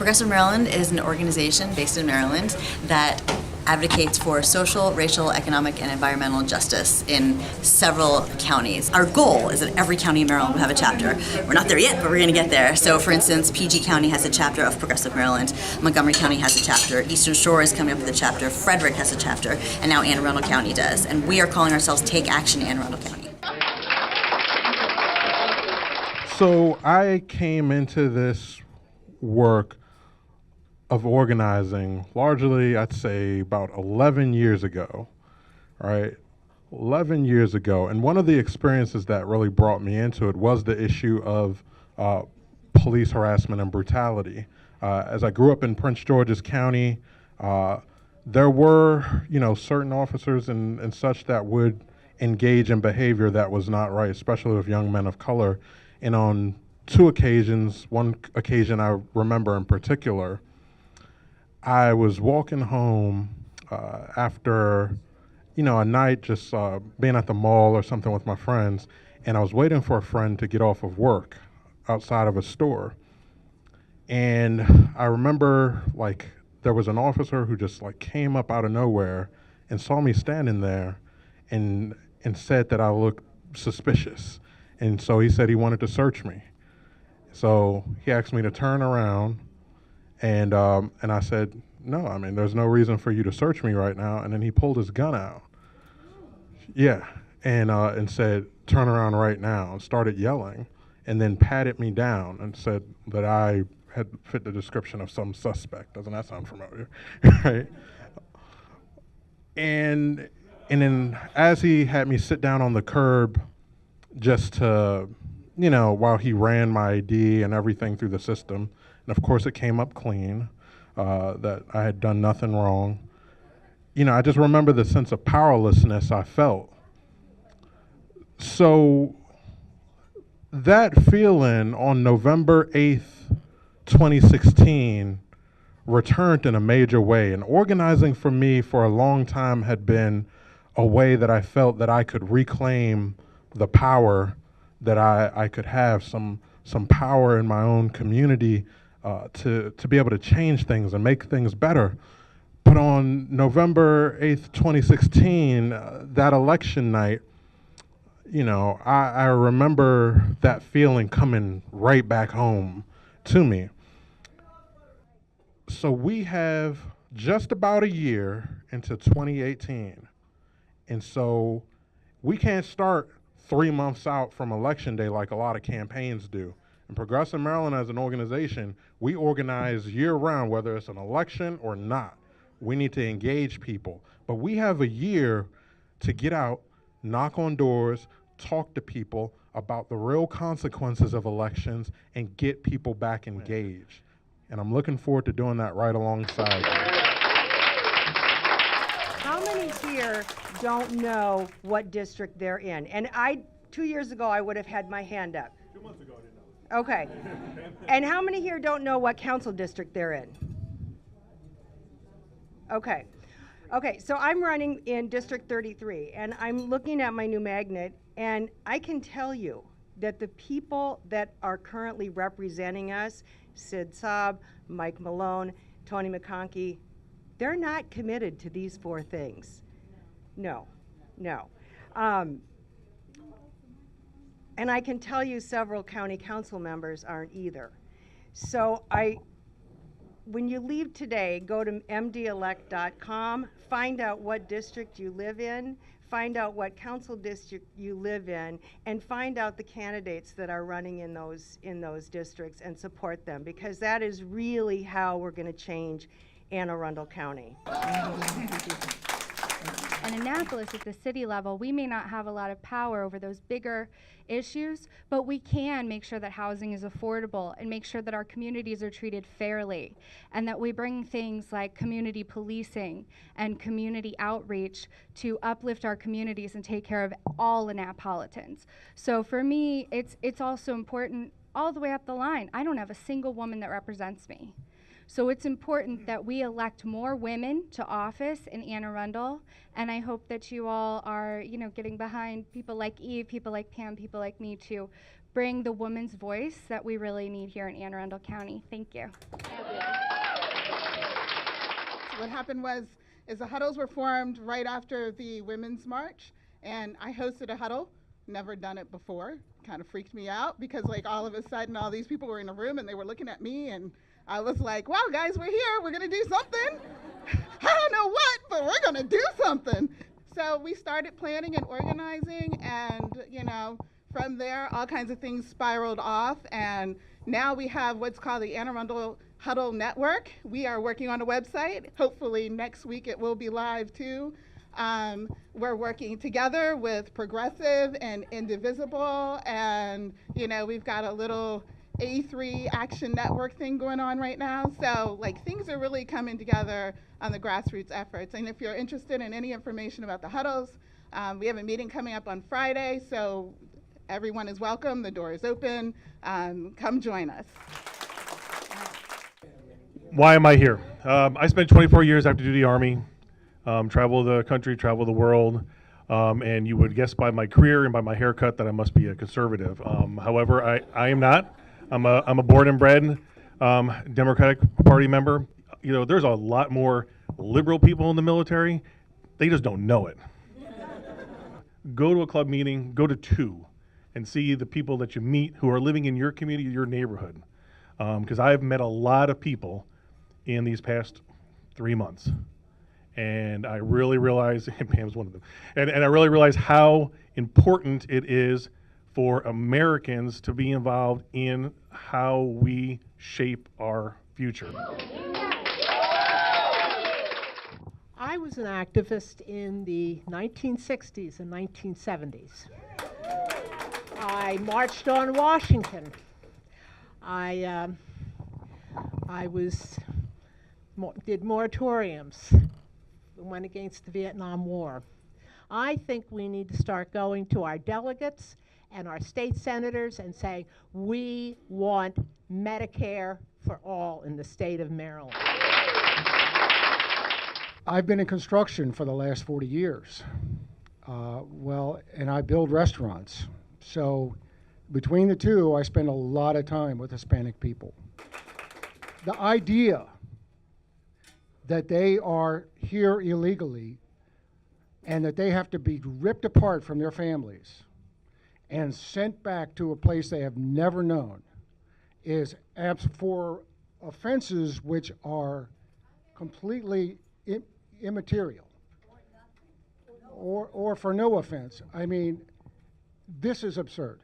Progressive Maryland is an organization based in Maryland that advocates for social, racial, economic, and environmental justice in several counties. Our goal is that every county in Maryland will have a chapter. We're not there yet, but we're going to get there. So, for instance, PG County has a chapter of Progressive Maryland, Montgomery County has a chapter, Eastern Shore is coming up with a chapter, Frederick has a chapter, and now Anne Arundel County does. And we are calling ourselves Take Action Anne Arundel County. So I came into this work of organizing largely, I'd say, about 11 years ago, right? 11 years ago. And one of the experiences that really brought me into it was the issue of police harassment and brutality. As I grew up in Prince George's County, there were, certain officers and such that would engage in behavior that was not right, especially with young men of color. And on two occasions, one occasion I remember in particular, I was walking home after, a night just being at the mall or something with my friends, and I was waiting for a friend to get off of work outside of a store. And I remember, there was an officer who just, came up out of nowhere and saw me standing there and said that I looked suspicious. And so he said he wanted to search me. So he asked me to turn around, and I said, no, there's no reason for you to search me right now. And then he pulled his gun out. Yeah, and said, turn around right now, and started yelling, and then patted me down and said that I had fit the description of some suspect. Doesn't that sound familiar? Right? And then as he had me sit down on the curb, just to, while he ran my ID and everything through the system, and of course it came up clean, that I had done nothing wrong. I just remember the sense of powerlessness I felt. So that feeling on November 8th, 2016, returned in a major way. And organizing for me for a long time had been a way that I felt that I could reclaim the power that I could have, some power in my own community to be able to change things and make things better. But on November 8th, 2016, that election night, I remember that feeling coming right back home to me. So we have just about a year into 2018. And so we can't start 3 months out from Election Day like a lot of campaigns do. In Progressive Maryland as an organization, we organize year-round, whether it's an election or not. We need to engage people. But we have a year to get out, knock on doors, talk to people about the real consequences of elections, and get people back engaged. And I'm looking forward to doing that right alongside you. How many here don't know what district they're in? And 2 years ago, I would have had my hand up. 2 months ago, I didn't know. Okay. And how many here don't know what council district they're in? Okay. Okay, so I'm running in District 33, and I'm looking at my new magnet, and I can tell you that the people that are currently representing us, Sid Saab, Mike Malone, Tony McConkey, they're not committed to these four things. No. And I can tell you several county council members aren't either. So when you leave today, go to mdelect.com, find out what district you live in, find out what council district you live in, and find out the candidates that are running in those districts and support them, because that is really how we're going to change Anne Arundel County. And Annapolis, at the city level, we may not have a lot of power over those bigger issues, but we can make sure that housing is affordable and make sure that our communities are treated fairly, and that we bring things like community policing and community outreach to uplift our communities and take care of all Annapolitans. So for me, it's also important all the way up the line. I don't have a single woman that represents me. So it's important that we elect more women to office in Anne Arundel, and I hope that you all are, getting behind people like Eve, people like Pam, people like me to bring the woman's voice that we really need here in Anne Arundel County. Thank you. So what happened is the huddles were formed right after the Women's March, and I hosted a huddle. Never done it before. Kind of freaked me out because like all of a sudden all these people were in a room and they were looking at me, and I was like, wow, guys, we're here. We're going to do something. I don't know what, but we're going to do something. So we started planning and organizing, and, you know, from there, all kinds of things spiraled off, and now we have what's called the Anne Arundel Huddle Network. We are working on a website. Hopefully next week it will be live too. We're working together with Progressive and Indivisible, and, you know, we've got a little A3 Action Network thing going on right now. So, like, things are really coming together on the grassroots efforts. And if you're interested in any information about the huddles, we have a meeting coming up on Friday, so everyone is welcome. The door is open. Come join us. Why am I here? I spent 24 years active duty Army, travel the country, travel the world, and you would guess by my career and by my haircut that I must be a conservative. However, I am not. I'm a born and bred Democratic Party member. You know, there's a lot more liberal people in the military. They just don't know it. Go to a club meeting, go to two, and see the people that you meet who are living in your community, your neighborhood. Because I've met a lot of people in these past 3 months. And I really realize, and Pam's one of them, and I really realize how important it is for Americans to be involved in how we shape our future. I was an activist in the 1960s and 1970s. I marched on Washington. I did moratoriums, went against the Vietnam War. I think we need to start going to our delegates and our state senators and saying, we want Medicare for all in the state of Maryland. I've been in construction for the last 40 years. And I build restaurants. So between the two, I spend a lot of time with Hispanic people. The idea that they are here illegally and that they have to be ripped apart from their families and sent back to a place they have never known is for offenses which are completely immaterial or for no offense. I mean, this is absurd.